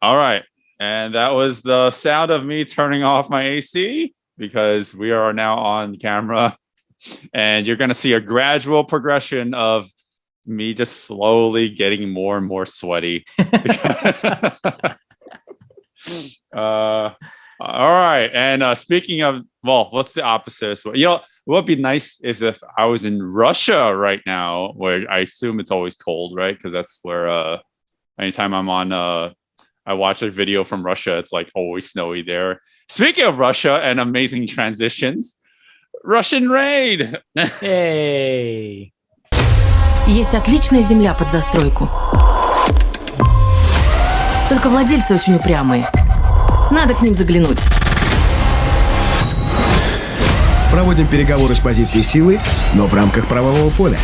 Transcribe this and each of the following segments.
All right. And that was the sound of me turning off my AC because we are now on camera. And you're going to see a gradual progression of me just slowly getting more and more sweaty. All right. And speaking of, well, what's the opposite? So, it would be nice if I was in Russia right now, where I assume it's always cold, right? Because that's where anytime I'm on, I watch a video from Russia, it's like always snowy there. Speaking of Russia and amazing transitions, Russian raid. Hey. Есть отличная земля под застройку. Только владельцы очень упрямые. Надо к ним заглянуть. Проводим переговоры с позиции силы, но в рамках правового поля.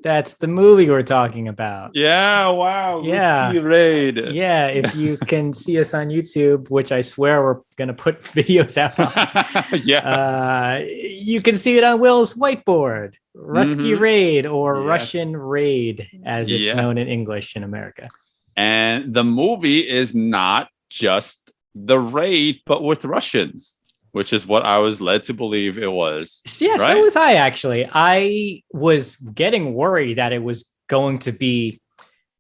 That's the movie we're talking about. Yeah, wow. Yeah. Raid. Yeah, if you can see us on YouTube, which I swear we're going to put videos out on. Yeah. You can see it on Will's whiteboard. Rusky Raid or Russian Raid, as it's known in English in America. And the movie is not just the raid, but with Russians, which is what I was led to believe it was. Yeah, right? So was I, actually. I was getting worried that it was going to be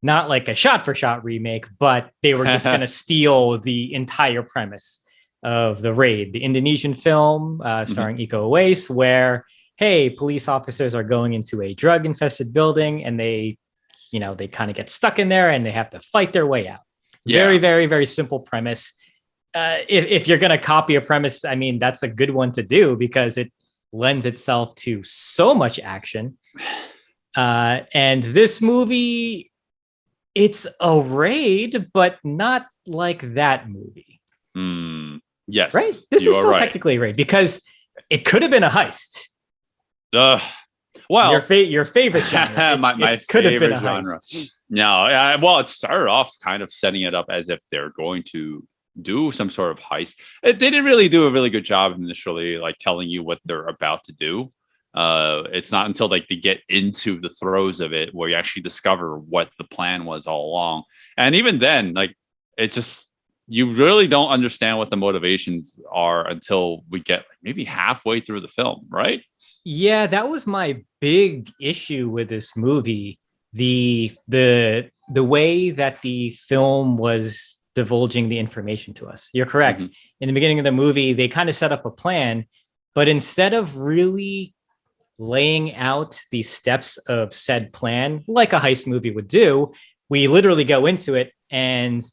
not like a shot-for-shot remake, but they were just going to steal the entire premise of The Raid, the Indonesian film starring Iko Uwais, where, hey, police officers are going into a drug-infested building, and they kind of get stuck in there, and they have to fight their way out. Yeah. Very, very, very simple premise. If you're going to copy a premise, I mean, that's a good one to do because it lends itself to so much action. And this movie, it's a raid, but not like that movie. Yes. Right? This is still technically a raid because it could have been a heist. Well, your favorite genre. my could have been a genre. Heist. No, well, it started off kind of setting it up as if they're going to do some sort of heist. They didn't really do a really good job initially, like telling you what they're about to do. It's not until like they get into the throes of it where you actually discover what the plan was all along. And even then, like, it's just, you really don't understand what the motivations are until we get like maybe halfway through the film, right? Yeah, that was my big issue with this movie. The way that the film was divulging the information to us. You're correct. In the beginning of the movie, they kind of set up a plan, but instead of really laying out the steps of said plan, like a heist movie would do, we literally go into it, and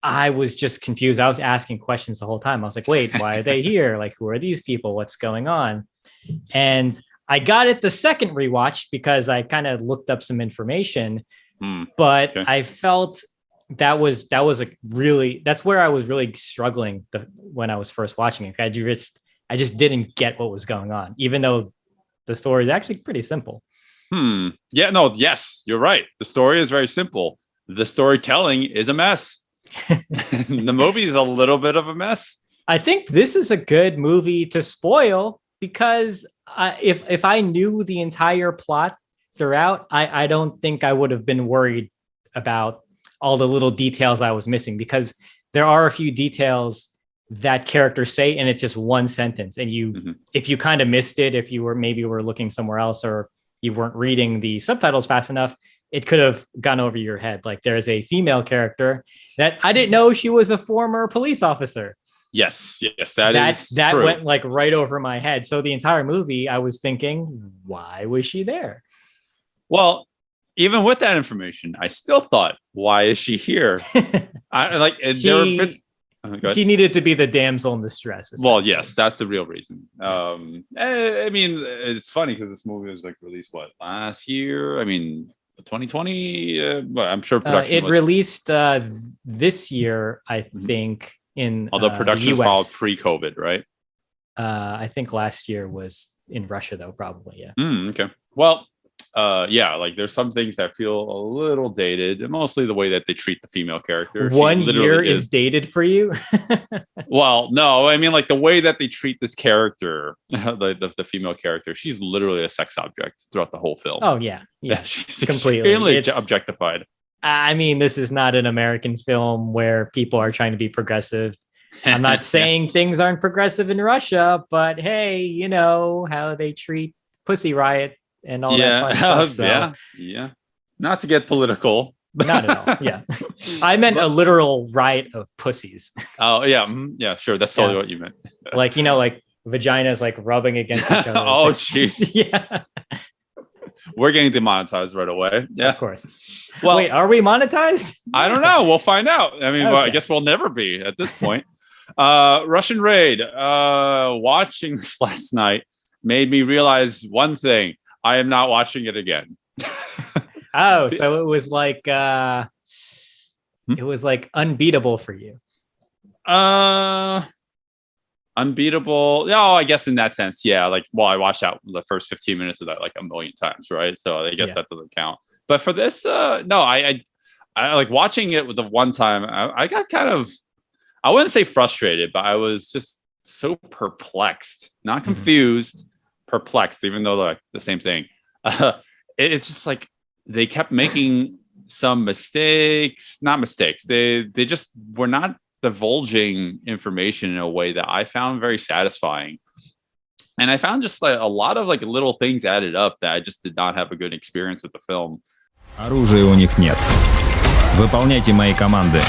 I was just confused. I was asking questions the whole time. I was like, wait, why are they here? Like, who are these people? What's going on? And I got it the second rewatch because I kind of looked up some information, but I felt that's where I was really struggling when I was first watching it. I just didn't get what was going on, even though the story is actually pretty simple. Yeah, no, yes, you're right. The story is very simple. The storytelling is a mess. The movie is a little bit of a mess. I think this is a good movie to spoil because if I knew the entire plot throughout, I don't think I would have been worried about all the little details I was missing, because there are a few details that characters say, and it's just one sentence. And if you kind of missed it, if you were looking somewhere else, or you weren't reading the subtitles fast enough, it could have gone over your head. Like, there's a female character that I didn't know she was a former police officer. Yes, that true. Went like right over my head. So the entire movie, I was thinking, why was she there? Well, even with that information, I still thought, why is she here? She needed to be the damsel in distress. Well, yes, that's the real reason. I mean, it's funny because this movie was like released last year. I mean, 2020. But I'm sure production released this year, I think. Although production was followed pre-COVID, right? I think last year was in Russia, though, probably. Yeah. Okay. Well, like there's some things that feel a little dated, mostly the way that they treat the female character. 1 year is dated for you? Well, no, I mean, like the way that they treat this character, the female character, she's literally a sex object throughout the whole film. Oh yeah, she's completely extremely objectified. I mean, this is not an American film where people are trying to be progressive. I'm not saying things aren't progressive in Russia, but hey, you know how they treat Pussy Riot and all that fun stuff. So. Yeah. Not to get political. Not at all. Yeah. I meant a literal riot of pussies. Oh, yeah. Yeah, sure. That's totally what you meant. Like, you know, like vaginas like rubbing against each other. Oh, jeez. Yeah. We're getting demonetized right away. Yeah. Of course. Well, wait, are we monetized? I don't know. We'll find out. I mean, well, I guess we'll never be at this point. Russian Raid. Watching this last night made me realize one thing. I am not watching it again. Oh, so it was like unbeatable for you. Unbeatable. Yeah, I guess in that sense, yeah. Like, well, I watched out the first 15 minutes of that like a million times, right? So I guess that doesn't count. But for this, no, I like watching it with the one time. I got kind of, I wouldn't say frustrated, but I was just so perplexed, not confused, perplexed, even though they're like the same thing. It's just like they kept making some mistakes, not mistakes. They just were not divulging information in a way that I found very satisfying. And I found just like a lot of like little things added up that I just did not have a good experience with the film. Оружия у них нет. Выполняйте мои команды,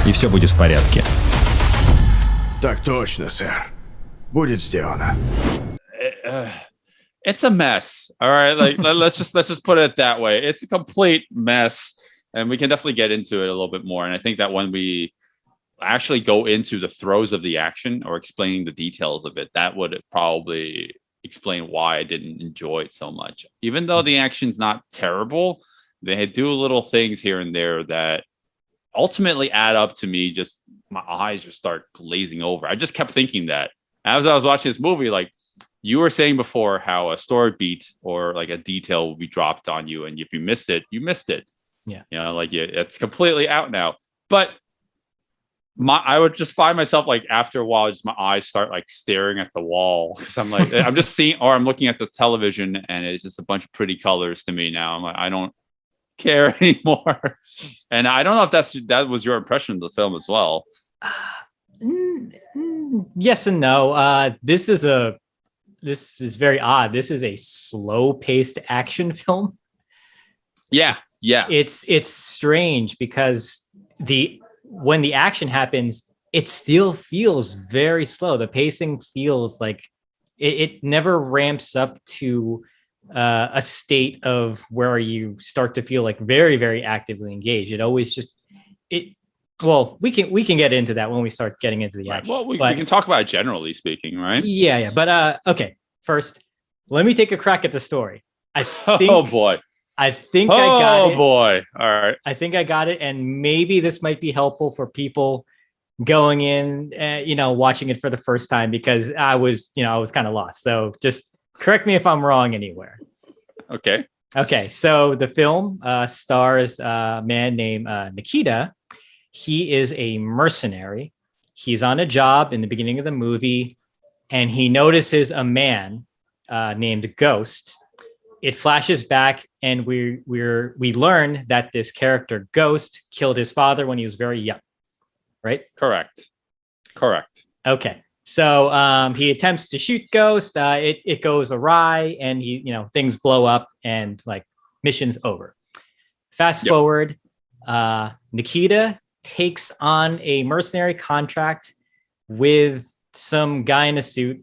и все будет в порядке. Так точно, сэр. Будет сделано. It's a mess. All right. Like let's just put it that way. It's a complete mess. And we can definitely get into it a little bit more. And I think that when we actually go into the throes of the action or explaining the details of it, that would probably explain why I didn't enjoy it so much. Even though the action's not terrible, they do little things here and there that ultimately add up to me. Just my eyes just start glazing over. I just kept thinking that as I was watching this movie, like, you were saying before how a story beat or like a detail will be dropped on you. And if you missed it, you missed it. Yeah. You know, like it's completely out now. But I would just find myself like after a while, just my eyes start like staring at the wall. Cause I'm like, I'm just seeing, or I'm looking at the television and it's just a bunch of pretty colors to me now. I'm like, I don't care anymore. And I don't know if that was your impression of the film as well. Yes and no. This is very odd. This is a slow-paced action film. Yeah. It's strange because when the action happens, it still feels very slow. The pacing feels like it never ramps up to a state of where you start to feel like very, very actively engaged. It always just Well, we can get into that when we start getting into the action. Well, we can talk about it generally speaking, right? Yeah. But okay, first, let me take a crack at the story. Oh boy. I think I got it. Oh boy. All right. I think I got it, and maybe this might be helpful for people going in, watching it for the first time, because I was kind of lost. So just correct me if I'm wrong anywhere. Okay. Okay. So the film stars a man named Nikita. He is a mercenary. He's on a job in the beginning of the movie, and he notices a man named Ghost. It flashes back, and we learn that this character Ghost killed his father when he was very young, right? Correct. Okay, so he attempts to shoot Ghost. It goes awry, and things blow up, and like mission's over. Fast forward, Nikita takes on a mercenary contract with some guy in a suit.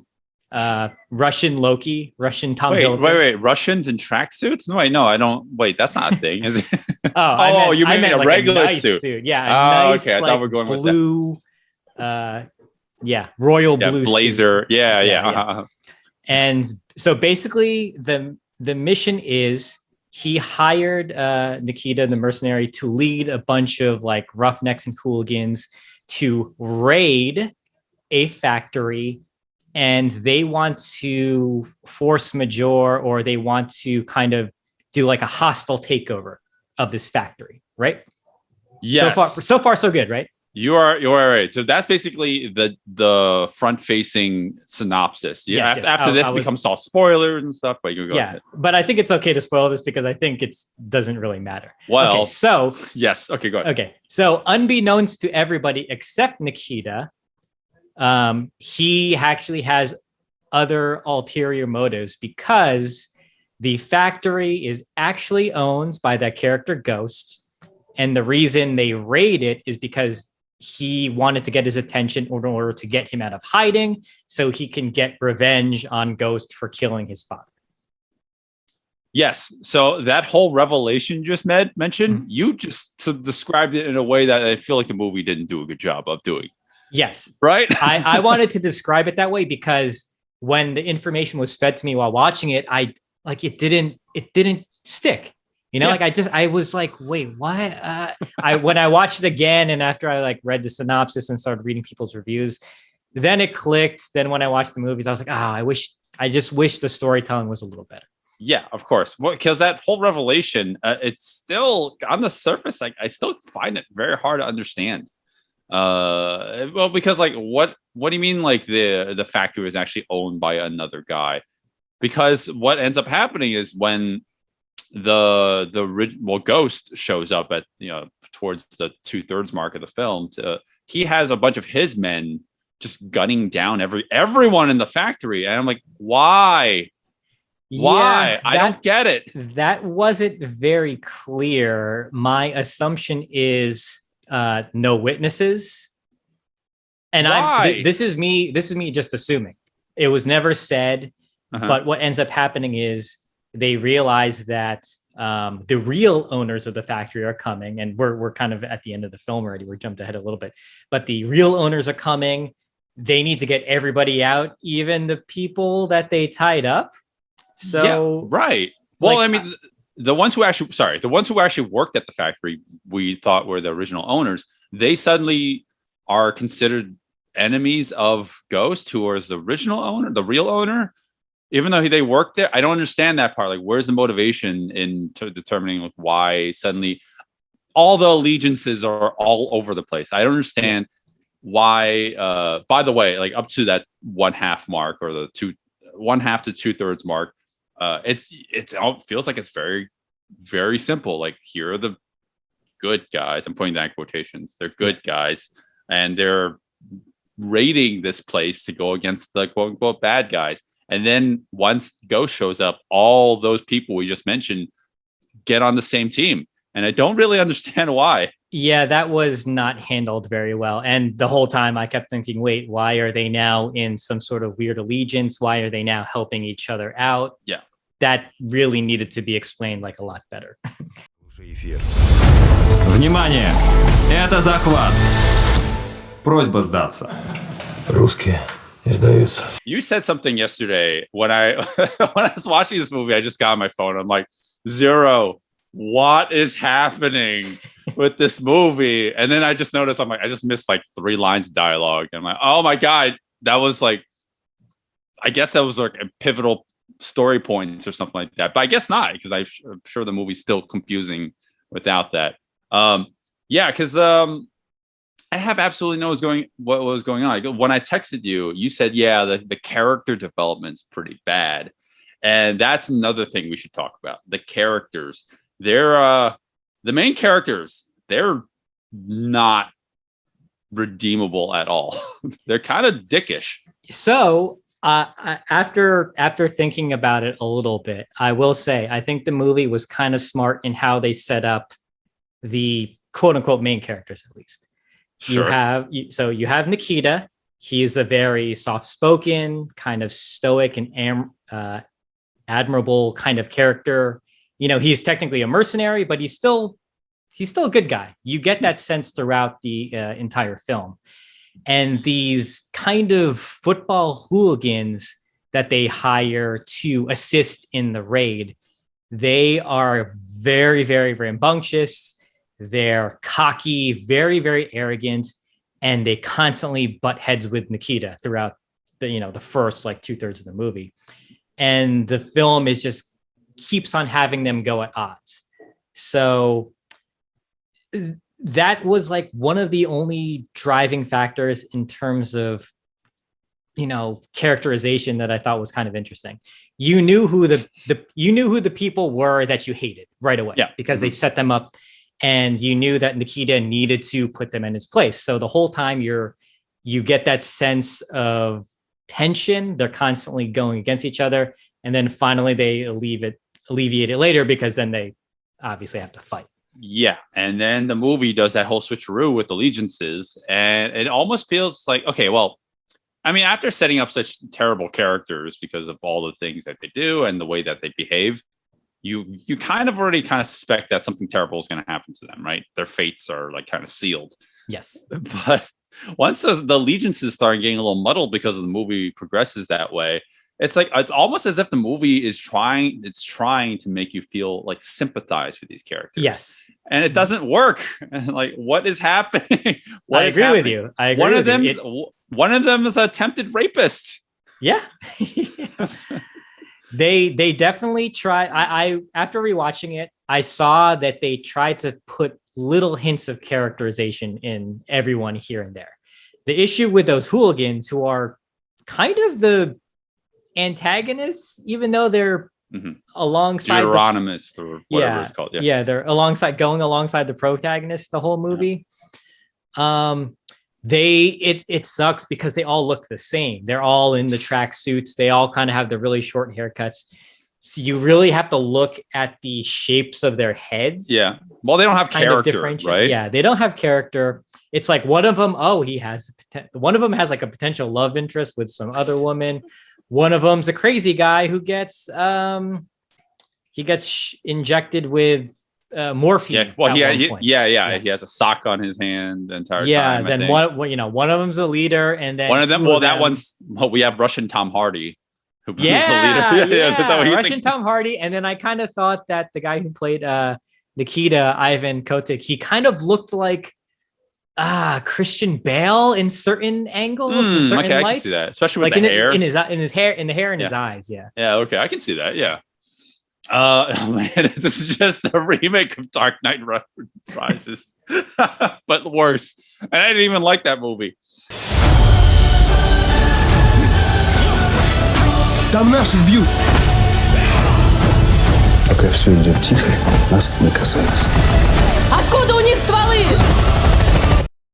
Russian Loki, Russian Tom Hiddleston. Wait, Russians in tracksuits? No, I don't. Wait, that's not a thing, is it? You mean a like regular a nice suit? Yeah, nice, okay. I thought we were going blue, with that. Royal blue blazer. Suit. Yeah. And so basically, the mission is he hired Nikita, the mercenary, to lead a bunch of like roughnecks and hooligans to raid a factory. And they want to force majeure, or they want to kind of do like a hostile takeover of this factory, right? Yes. So far, so good, right? You're right. So that's basically the front facing synopsis. Yeah. Yes, after this becomes all spoilers and stuff, but you go ahead. But I think it's okay to spoil this because I think it doesn't really matter. Well, okay, so yes. Okay, go ahead. Okay, so unbeknownst to everybody except Nikita, he actually has other ulterior motives because the factory is actually owned by that character Ghost, and the reason they raid it is because he wanted to get his attention in order to get him out of hiding so he can get revenge on Ghost for killing his father. Yes. So that whole revelation just mentioned, you just described it in a way that I feel like the movie didn't do a good job of doing. Yes. Right? I wanted to describe it that way because when the information was fed to me while watching it, it didn't stick. You know, I was like, wait, what? When I watched it again, and after I read the synopsis and started reading people's reviews, then it clicked. Then when I watched the movies, I was like, I just wish the storytelling was a little better. Yeah, of course. Well, because that whole revelation, it's still on the surface. I still find it very hard to understand. Well, because what do you mean? The factory is actually owned by another guy? Because what ends up happening is when the Ghost shows up at towards the 2/3 mark of the film, he has a bunch of his men just gunning down everyone in the factory, and I'm like, why? Why? I don't get it. That wasn't very clear. My assumption is no witnesses, and this is me just assuming. It was never said, but what ends up happening is they realize that the real owners of the factory are coming, and we're kind of at the end of the film already. We're jumped ahead a little bit, but the real owners are coming. They need to get everybody out, even the people that they tied up. So yeah, right. Well, I mean, the ones who actually worked at the factory, we thought were the original owners. They suddenly are considered enemies of Ghost, who was the original owner, the real owner. Even though they worked there, I don't understand that part. Where's the motivation in determining why suddenly all the allegiances are all over the place? I don't understand why. By the way, up to that 1/2 mark or the 1/2 to 2/3 mark, it feels like it's very, very simple. Here are the good guys. I'm putting that in quotations. They're good guys, and they're raiding this place to go against the quote unquote bad guys. And then once Ghost shows up, all those people we just mentioned get on the same team. And I don't really understand why. Yeah, that was not handled very well. And the whole time I kept thinking, wait, why are they now in some sort of weird allegiance? Why are they now helping each other out? Yeah. That really needed to be explained a lot better. Внимание! Это захват! Просьба сдаться. Русские не сдаются. You said something yesterday when I was watching this movie. I just got on my phone. I'm like, Zero, what is happening with this movie? And then I just noticed, I just missed 3 lines of dialogue. And I'm like, oh my God, that was I guess that was a pivotal story points or something like that. But I guess not, because I'm sure the movie's still confusing without that. Yeah, because I have absolutely no what was going on. When I texted you, you said, yeah, the character development's pretty bad. And that's another thing we should talk about. The characters. They're the main characters, they're not redeemable at all. They're kind of dickish. So after thinking about it a little bit, I will say I think the movie was kind of smart in how they set up the quote unquote main characters, at least. Sure. You have Nikita. He is a very soft-spoken, kind of stoic and admirable kind of character. He's technically a mercenary, but he's still a good guy. You get that sense throughout the entire film. And these kind of football hooligans that they hire to assist in the raid, they are very, very rambunctious. They're cocky, very, very arrogant, and they constantly butt heads with Nikita throughout the first 2/3 of the movie. And the film keeps on having them go at odds. So that was like one of the only driving factors in terms of, characterization that I thought was kind of interesting. You knew who the people were that you hated right away, because they set them up, and you knew that Nikita needed to put them in his place. So the whole time you get that sense of tension. They're constantly going against each other, and then finally they alleviate it later, because then they obviously have to fight. Yeah, and then the movie does that whole switcheroo with allegiances, and it almost feels like, okay, well, I mean, after setting up such terrible characters because of all the things that they do and the way that they behave, you kind of already kind of suspect that something terrible is going to happen to them, right? Their fates are like kind of sealed. Yes. But once the allegiances start getting a little muddled because of the movie progresses that way, it's like it's almost as if the movie is trying to make you feel like sympathize for these characters. Yes. And it doesn't work. Like, what is happening? I agree with you. One of them is an attempted rapist. Yeah. They definitely try. I after rewatching it, I saw that they tried to put little hints of characterization in everyone here and there. The issue with those hooligans, who are kind of the antagonists, even though they're alongside Deuteronomist or whatever it's called. Yeah, they're going alongside the protagonist the whole movie. It sucks because they all look the same. They're all in the track suits. They all kind of have the really short haircuts. So you really have to look at the shapes of their heads. Yeah. Well, they don't have character, right? Yeah, they don't have character. It's like one of them, one of them has like a potential love interest with some other woman. One of them's a crazy guy who gets injected with morphine. Yeah, well, he has a sock on his hand the entire time. Yeah, then one of them's a leader, and then one of them. We have Russian Tom Hardy, who plays the leader. Yeah, Russian Tom Hardy, and then I kind of thought that the guy who played Nikita, Ivan Kotik, he kind of looked like Christian Bale in certain angles, in certain lights. I can see that, especially with like the hair, in the hair, in his eyes. Yeah. Yeah. Okay, I can see that. Yeah. Man, this is just a remake of Dark Knight Rises, but worse. And I didn't even like that movie. Там наших бьют. Пока все идет тихо, нас это не касается. Откуда у них стволы?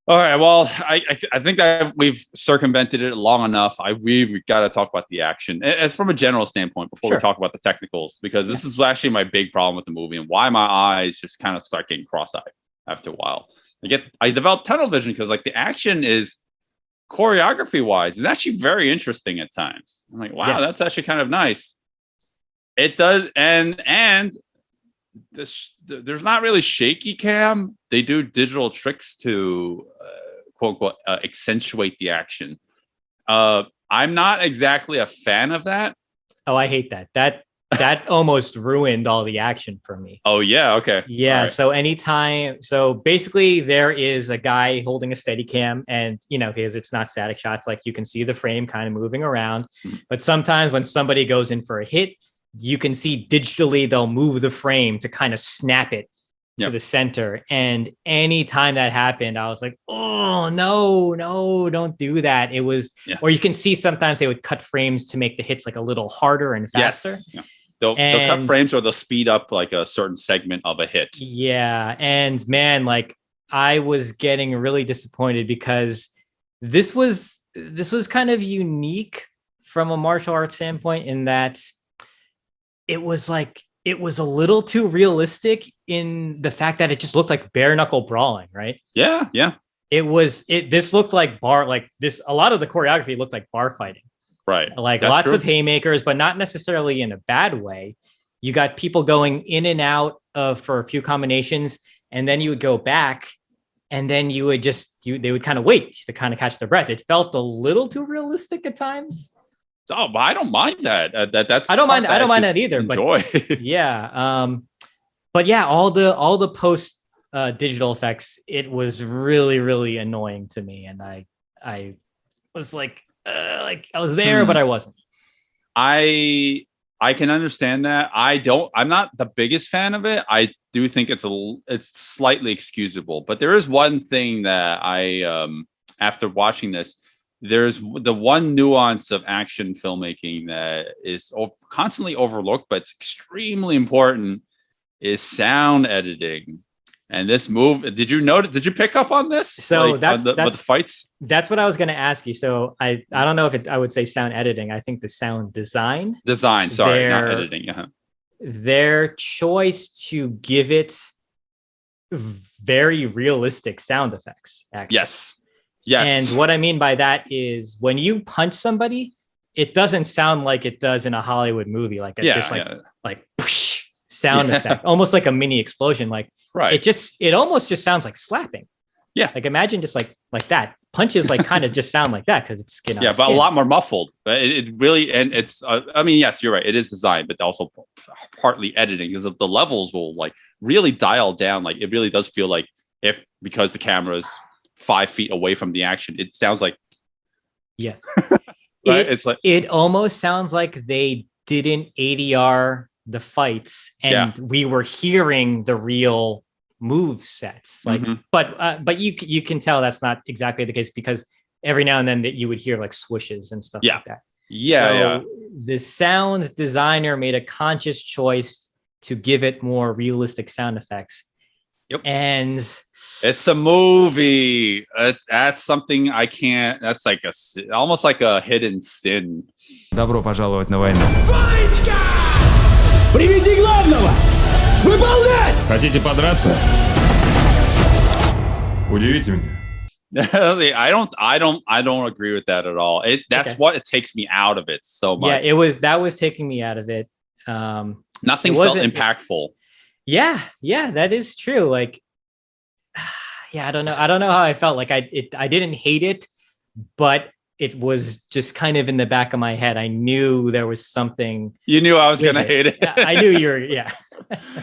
All right. Well, I think that we've circumvented it long enough. We've got to talk about the action as from a general standpoint before we talk about the technicals, because this is actually my big problem with the movie and why my eyes just kind of start getting cross-eyed after a while. I developed tunnel vision because like the action is choreography wise is actually very interesting at times. I'm like, wow, that's actually kind of nice. It does. And there's not really shaky cam. They do digital tricks to quote unquote accentuate the action. I'm not exactly a fan of that. Oh, I hate that. That almost ruined all the action for me. Oh yeah, okay. Yeah, right. So basically there is a guy holding a steady cam, and because it's not static shots, like you can see the frame kind of moving around. But sometimes when somebody goes in for a hit, you can see digitally they'll move the frame to kind of snap it to the center. And anytime that happened, I was like, oh no, don't do that. It was, or you can see sometimes they would cut frames to make the hits like a little harder and faster. Yes. Yeah. They'll cut frames or they'll speed up like a certain segment of a hit. Yeah. And man, like I was getting really disappointed because this was kind of unique from a martial arts standpoint in that it was a little too realistic in the fact that it just looked like bare knuckle brawling, right? Yeah, yeah. This looked like a lot of the choreography looked like bar fighting. Right. Like lots of haymakers, but not necessarily in a bad way. You got people going in and out for a few combinations, and then you would go back, and then you would they would kind of wait to kind of catch their breath. It felt a little too realistic at times. Oh, but I don't mind that. I don't mind that either. Enjoy. But yeah. But yeah, all the post digital effects, it was really, really annoying to me. And I was like I was there, but I wasn't. I can understand that. I'm not the biggest fan of it. do think it's slightly excusable, but there is one thing that I after watching this, there's the one nuance of action filmmaking that is constantly overlooked, but it's extremely important, is sound editing. And this did you pick up on this? So like, that's with the fights. That's what I was going to ask you. So I don't know if I would say sound editing. I think the sound design. Sorry, not editing. Uh-huh. Their choice to give it very realistic sound effects. Actually. Yes. And what I mean by that is when you punch somebody, it doesn't sound like it does in a Hollywood movie, like like sound effect, almost like a mini explosion. Like it almost just sounds like slapping. Yeah. Like imagine just like that. Punches like kind of just sound like that because it's skin on but skin. a lot more muffled. It really, and it's I mean, yes, you're right, it is design, but also partly editing, because the levels will like really dial down. Like it really does feel like because the camera's 5 feet away from the action, it sounds like it's like it almost sounds like they didn't ADR the fights and we were hearing the real move sets, like but you can tell that's not exactly the case, because every now and then that you would hear like swooshes and stuff like that. The sound designer made a conscious choice to give it more realistic sound effects. And it's a movie. That's something I can't. That's like almost like a hidden sin. Добро пожаловать на войну. Приведи главного! Выполнять! Хотите подраться? Удивите меня. I don't agree with that at all. That's what it takes me out of it so much. Yeah, that was taking me out of it. Nothing felt impactful. Yeah, that is true. Like, I don't know how I felt. Like I didn't hate it, but it was just kind of in the back of my head. I knew there was something. You knew I was going to hate it. I knew you were.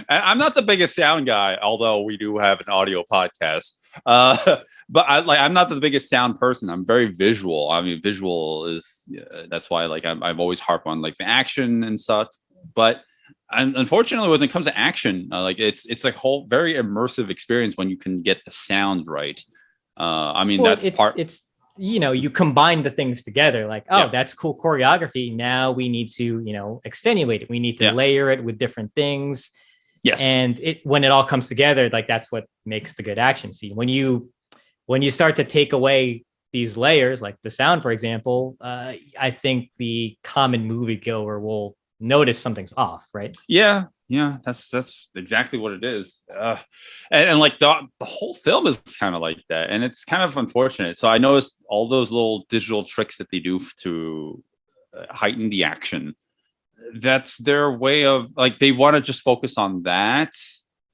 I'm not the biggest sound guy, although we do have an audio podcast. But I'm not the biggest sound person. I'm very visual. I mean, visual is that's why I've always harped on like the action and such. But unfortunately, when it comes to action, it's a whole very immersive experience when you can get the sound right. I mean, it's you combine the things together, like, that's cool choreography. Now we need to, extenuate it. We need to layer it with different things. Yes. And when it all comes together, like that's what makes the good action scene. When you start to take away these layers, like the sound, for example, I think the common moviegoer will notice something's off, right? Yeah, that's exactly what it is. And like the whole film is kind of like that, and it's kind of unfortunate. So I noticed all those little digital tricks that they do to heighten the action. That's their way of like, they want to just focus on that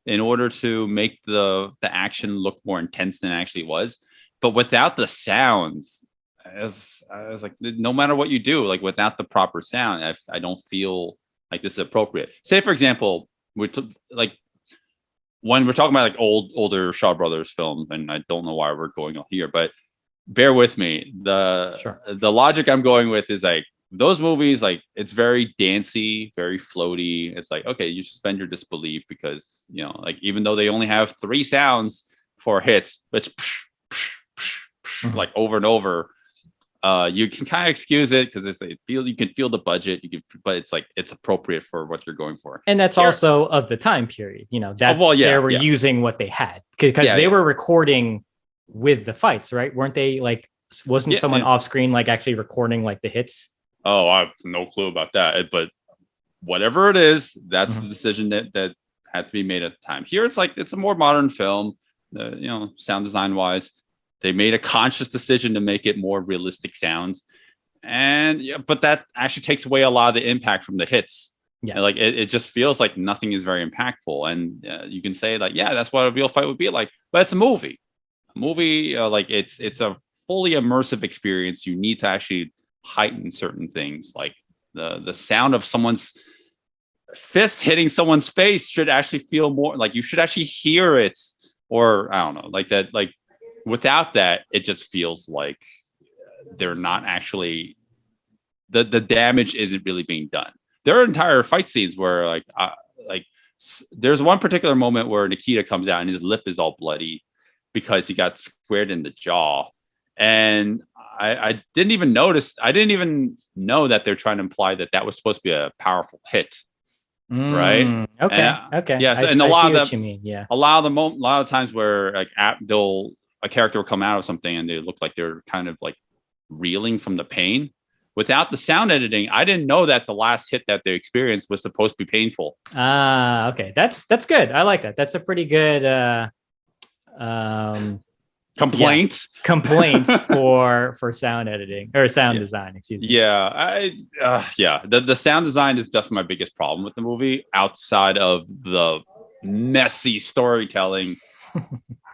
in order to make the action look more intense than it actually was. But without the sounds, I was like, no matter what you do, like without the proper sound, I don't feel like this is appropriate. Say, for example, when we're talking about like older Shaw Brothers films, and I don't know why we're going on here, but bear with me. The logic I'm going with is like those movies, like it's very dancey, very floaty. It's like, okay, you suspend your disbelief because, like even though they only have 3 sounds for hits, but it's like over and over. You can kind of excuse it because you can feel the budget. But it's like it's appropriate for what you're going for, and that's also of the time period. They were using what they had because they were recording with the fights, right? Weren't they? Like, wasn't someone off screen like actually recording like the hits? Oh, I have no clue about that. But whatever it is, that's the decision that had to be made at the time. Here, it's a more modern film. Sound design wise. They made a conscious decision to make it more realistic sounds. But that actually takes away a lot of the impact from the hits. Yeah. Like it just feels like nothing is very impactful. And you can say like, that's what a real fight would be like, but it's a movie. Like it's a fully immersive experience. You need to actually heighten certain things. Like the sound of someone's fist hitting someone's face should actually feel more like you should actually hear it, or I don't know, like that, like, without that, it just feels like they're not actually the damage isn't really being done. There are entire fight scenes where like there's one particular moment where Nikita comes out and his lip is all bloody because he got squared in the jaw. And I didn't even notice. I didn't even know that they're trying to imply that that was supposed to be a powerful hit. Right. Okay. Okay. Yes. Yeah, and a lot of you mean. Yeah. a lot of times where like a character will come out of something and they look like they're kind of like reeling from the pain. Without the sound editing, I didn't know that the last hit that they experienced was supposed to be painful. Okay. That's good. I like that. That's a pretty good Complaints for sound editing or sound design. Excuse me. Yeah, The sound design is definitely my biggest problem with the movie, outside of the messy storytelling.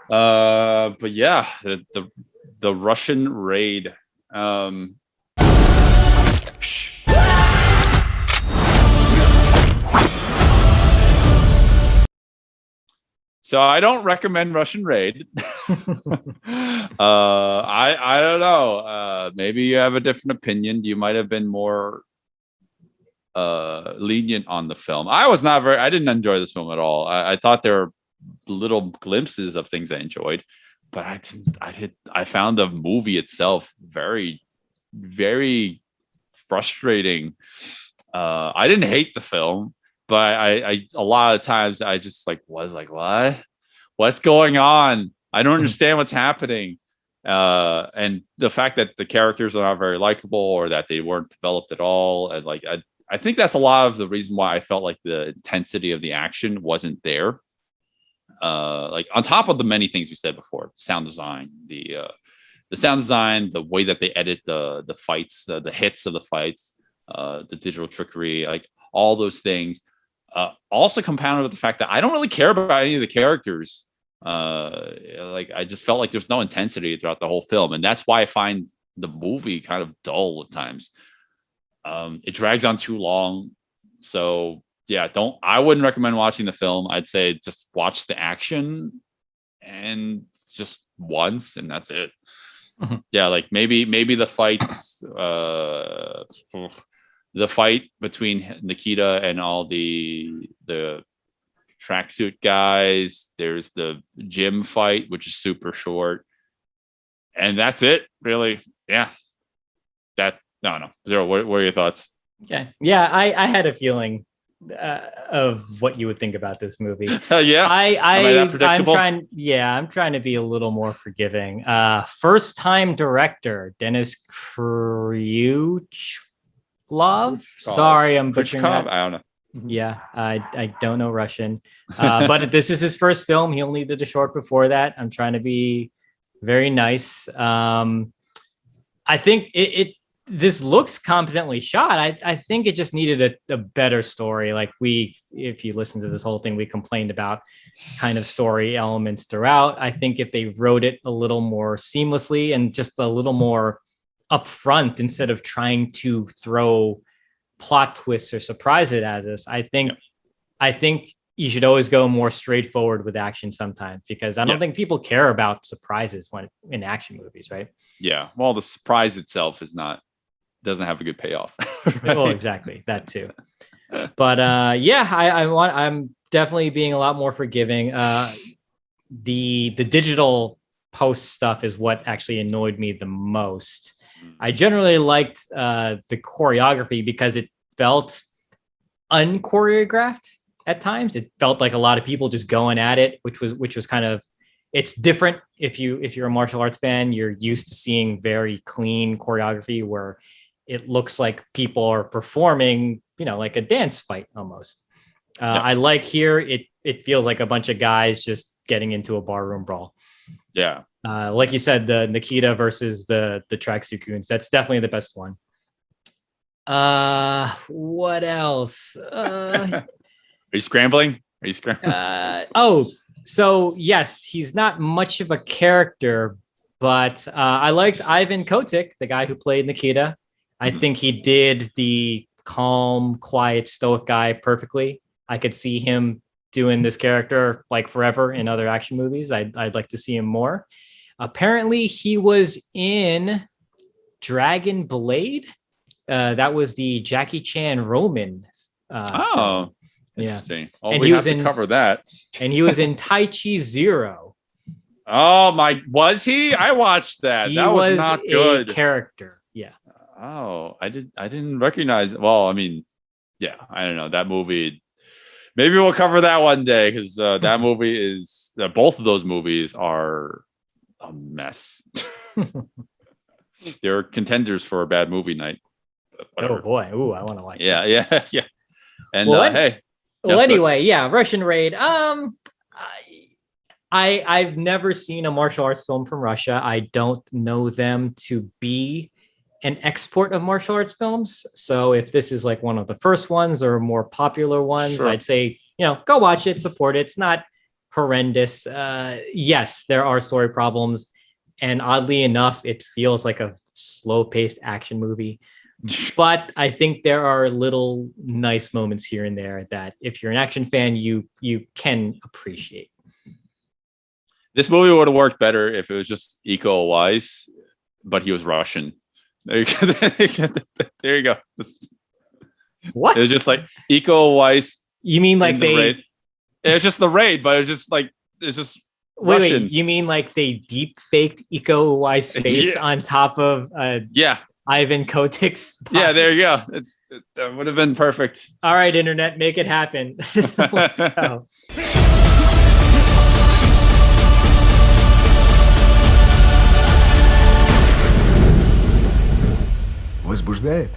But yeah, the Russian raid. So I don't recommend Russian Raid. I don't know. Maybe you have a different opinion. You might have been more lenient on the film. I didn't enjoy this film at all. I thought there were little glimpses of things I enjoyed, but I found the movie itself very, very frustrating. I didn't hate the film, but I a lot of times I just was like, what's going on? I don't understand what's happening. And the fact that the characters are not very likable or that they weren't developed at all. And I think that's a lot of the reason why I felt like the intensity of the action wasn't there. On top of the many things we said before, sound design, the sound design, the way that they edit the fights, the hits of the fights, the digital trickery, like all those things. Also compounded with the fact that I don't really care about any of the characters. I just felt like there's no intensity throughout the whole film, and that's why I find the movie kind of dull at times. It drags on too long, so yeah, I wouldn't recommend watching the film. I'd say just watch the action and just once, and that's it. Mm-hmm. Yeah, like maybe the fights. The fight between Nikita and all the tracksuit guys. There's the gym fight, which is super short, and that's it, really. Yeah, no. Zero. What are your thoughts? Okay, yeah, I had a feeling of what you would think about this movie. Yeah, I'm trying to be a little more forgiving. First time director Dennis Kryuch. Sorry, I'm butchering that. I don't know. Yeah, I don't know Russian, but this is his first film. He only did a short before that. I'm trying to be very nice. I think this looks competently shot. I think it just needed a better story. If you listen to this whole thing, we complained about kind of story elements throughout. I think if they wrote it a little more seamlessly and just a little more upfront instead of trying to throw plot twists or surprise it at us, I think you should always go more straightforward with action sometimes, because I don't think people care about surprises when in action movies, right? Yeah, well, the surprise itself doesn't have a good payoff. Right? Well, exactly, that too. But I'm definitely being a lot more forgiving. The digital post stuff is what actually annoyed me the most. I generally liked the choreography because it felt unchoreographed at times. It felt like a lot of people just going at it, which was kind of, it's different. If you're a martial arts fan, you're used to seeing very clean choreography where it looks like people are performing, like a dance fight almost. I like here, it feels like a bunch of guys just getting into a barroom brawl. Yeah. Like you said, the Nikita versus the tracksuit goons. That's definitely the best one. What else? Are you scrambling? So yes, he's not much of a character, but I liked Ivan Kotik, the guy who played Nikita. I think he did the calm, quiet, stoic guy perfectly. I could see him doing this character like forever in other action movies. I'd like to see him more. Apparently he was in Dragon Blade. That was the Jackie Chan Roman. Film. Interesting. Oh, And we he have was to in- cover that. And he was in Tai Chi Zero. Oh my, was he? I watched that. He That was was not a good. character. Yeah. Oh, I didn't recognize. Well, I mean, yeah, I don't know that movie. Maybe we'll cover that one day because that movie is. Both of those movies are a mess. They're contenders for a bad movie night. Oh boy. Ooh, I want to watch. Yeah, yeah, yeah. And Well, hey. Well, Yeah, anyway, yeah, Russian Raid. I've never seen a martial arts film from Russia. I don't know them to be an export of martial arts films. So if this is like one of the first ones or more popular ones, Sure. I'd say, go watch it, support it. It's not horrendous. Yes, there are story problems. And oddly enough, it feels like a slow-paced action movie. But I think there are little nice moments here and there that if you're an action fan, you can appreciate. This movie would have worked better if it was just Iko Uwais, but he was Russian. There you go. There you go. What? It was just like Iko Uwais. You mean like the raid. It was just the raid, but it was just like it's just Russian. Wait, you mean like they deep faked Iko Uwais' face Yeah. on top of Yeah. Ivan Kotik's body? Yeah, there you go. That would have been perfect. All right, internet, make it happen. Let's go. Возбуждает?